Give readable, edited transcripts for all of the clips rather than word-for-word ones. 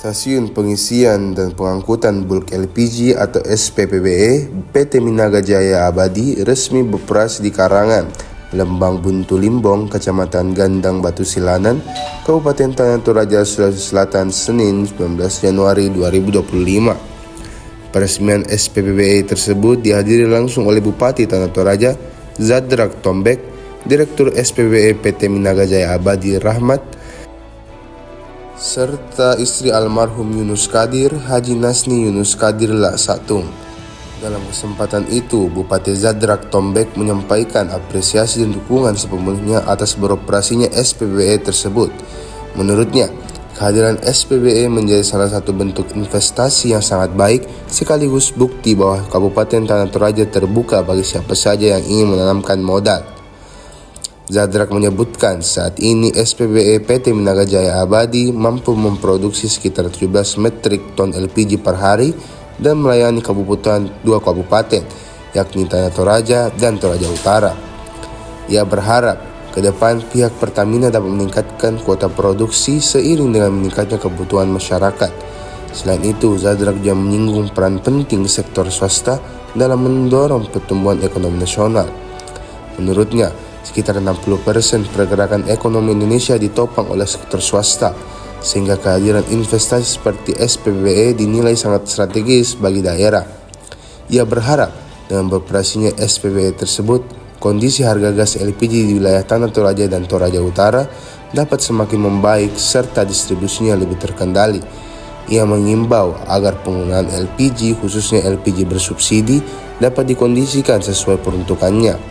Stasiun Pengisian dan Pengangkutan Bulk LPG atau SPPBE PT Minaga Jaya Abadi resmi beroperasi di Karangan, Lembang Buntu Limbong, Kecamatan Gandang Batu Silanan, Kabupaten Tanah Toraja, Sulawesi Selatan, Senin 19 Januari 2025. Peresmian SPPBE tersebut dihadiri langsung oleh Bupati Tanah Toraja, Zadrak Tombek, Direktur SPPBE PT Minaga Jaya Abadi Rahmat, serta istri almarhum Yunus Kadir, Haji Nasni Yunus Kadir Laksatung. Dalam kesempatan itu, Bupati Zadrak Tombek menyampaikan apresiasi dan dukungan sepenuhnya atas beroperasinya SPPBE tersebut. Menurutnya, kehadiran SPPBE menjadi salah satu bentuk investasi yang sangat baik sekaligus bukti bahwa Kabupaten Tanah Toraja terbuka bagi siapa saja yang ingin menanamkan modal. Zadrak menyebutkan saat ini SPPBE PT Minaga Jaya Abadi mampu memproduksi sekitar 17 metrik ton LPG per hari dan melayani dua kabupaten, yakni Tanah Toraja dan Toraja Utara. Ia berharap ke depan pihak Pertamina dapat meningkatkan kuota produksi seiring dengan meningkatnya kebutuhan masyarakat. Selain itu, Zadrak juga menyinggung peran penting sektor swasta dalam mendorong pertumbuhan ekonomi nasional. Menurutnya, sekitar 60% pergerakan ekonomi Indonesia ditopang oleh sektor swasta, sehingga kehadiran investasi seperti SPPBE dinilai sangat strategis bagi daerah. Ia berharap dengan beroperasinya SPPBE tersebut, kondisi harga gas LPG di wilayah Tanah Toraja dan Toraja Utara dapat semakin membaik serta distribusinya lebih terkendali. Ia mengimbau agar penggunaan LPG, khususnya LPG bersubsidi, dapat dikondisikan sesuai peruntukannya.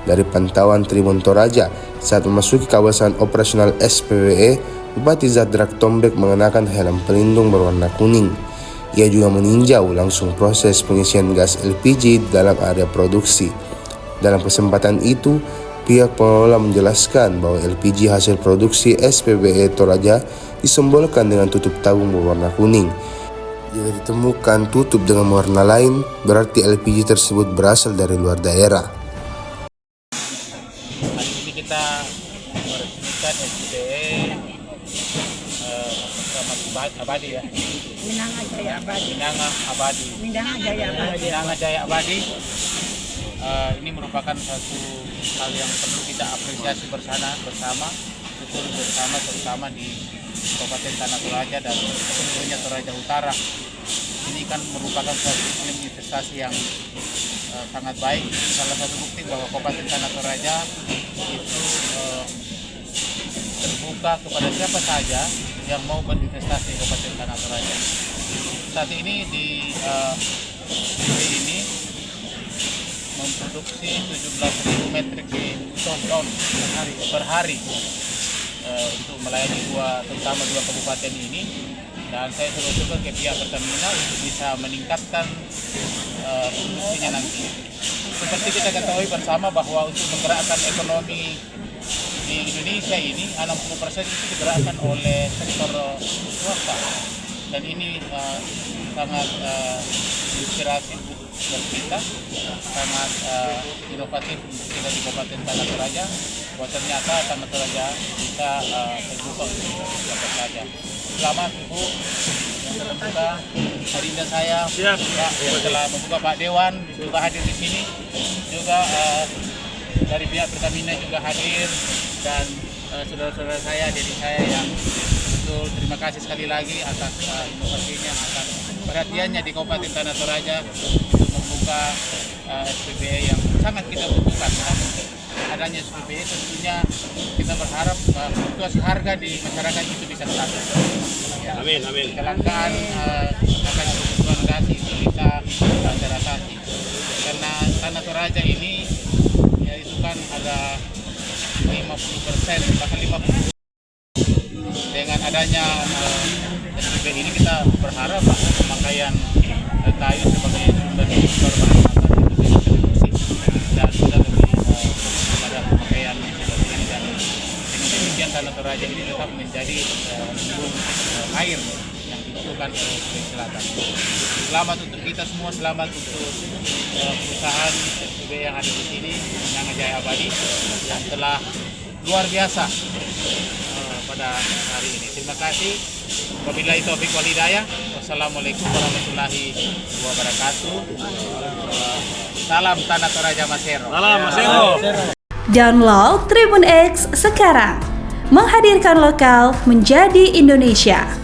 Dari pantauan Tribun Toraja, saat memasuki kawasan operasional SPPBE, Bupati Zadrak Tombek mengenakan helm pelindung berwarna kuning. Ia juga meninjau langsung proses pengisian gas LPG dalam area produksi. Dalam kesempatan itu, pihak pengelola menjelaskan bahwa LPG hasil produksi SPPBE Toraja disimbolkan dengan tutup tabung berwarna kuning. Jika ditemukan tutup dengan warna lain, berarti LPG tersebut berasal dari luar daerah. Kita meresmikan SPPBE Abadi ya. Minaga Jaya Abadi. Minaga Jaya Abadi. Ini merupakan satu hal yang perlu kita apresiasi bersama terutama di Kabupaten Tanah Toraja dan tentunya Toraja Utara. Ini kan merupakan suatu investasi yang sangat baik. Salah satu bukti bahwa Kabupaten Tanah Toraja itu terbuka kepada siapa saja yang mau berinvestasi di Kabupaten Tanah Toraja. Saat ini di ini memproduksi 17.000 metrik ton per hari untuk melayani terutama dua kabupaten ini. Dan saya terus ke pihak Pertamina untuk bisa meningkatkan produksinya nanti. Seperti kita ketahui bersama bahwa untuk menggerakkan ekonomi di Indonesia ini 60% itu digerakkan oleh sektor swasta, dan ini sangat inspirasi buat kita, sangat inovatif untuk kita di Kabupaten Tanah Toraja, bahwa ternyata Tanah Toraja kita terbuka untuk siapa saja. Selamat Ibu yang terbuka, adinda saya Pak setelah membuka Pak Dewan juga hadir di sini, juga dari pihak Pertamina juga hadir, dan saudara-saudara saya, adik saya yang betul terima kasih sekali lagi atas inovasinya, atas perhatiannya di Kabupaten Tanah Toraja untuk membuka SPPBE yang sangat kita butuhkan. Adanya SPPBE tentunya kita berharap fluktuasi harga di masyarakat itu bisa stabil. Ya, amin. Kelangkaan akan kebutuhan gas itu bisa teratasi. Karena Tanah Toraja ini ya itu kan ada 50%, bahkan 50%. Dengan adanya SPPBE ini kita berharap bahwa pemakaian kayu sebagai sumber bahan bakar itu bisa reduksi dan sudah lebih pada pemakaian seperti ini, dan dengan demikian Tanah Toraja ini tetap menjadi lumbung air yang dibutuhkan oleh Sulawesi Selatan. Selamat untuk kita semua, selamat untuk perusahaan SPPBE yang ada di sini, Minaga Jaya Abadi, yang telah luar biasa pada hari ini. Terima kasih. Wabillahi taufiq wal hidayah. Wassalamualaikum warahmatullahi wabarakatuh. Salam Tanah Toraja Masero. Salam Masero. Download Tribun X sekarang. Menghadirkan lokal menjadi Indonesia.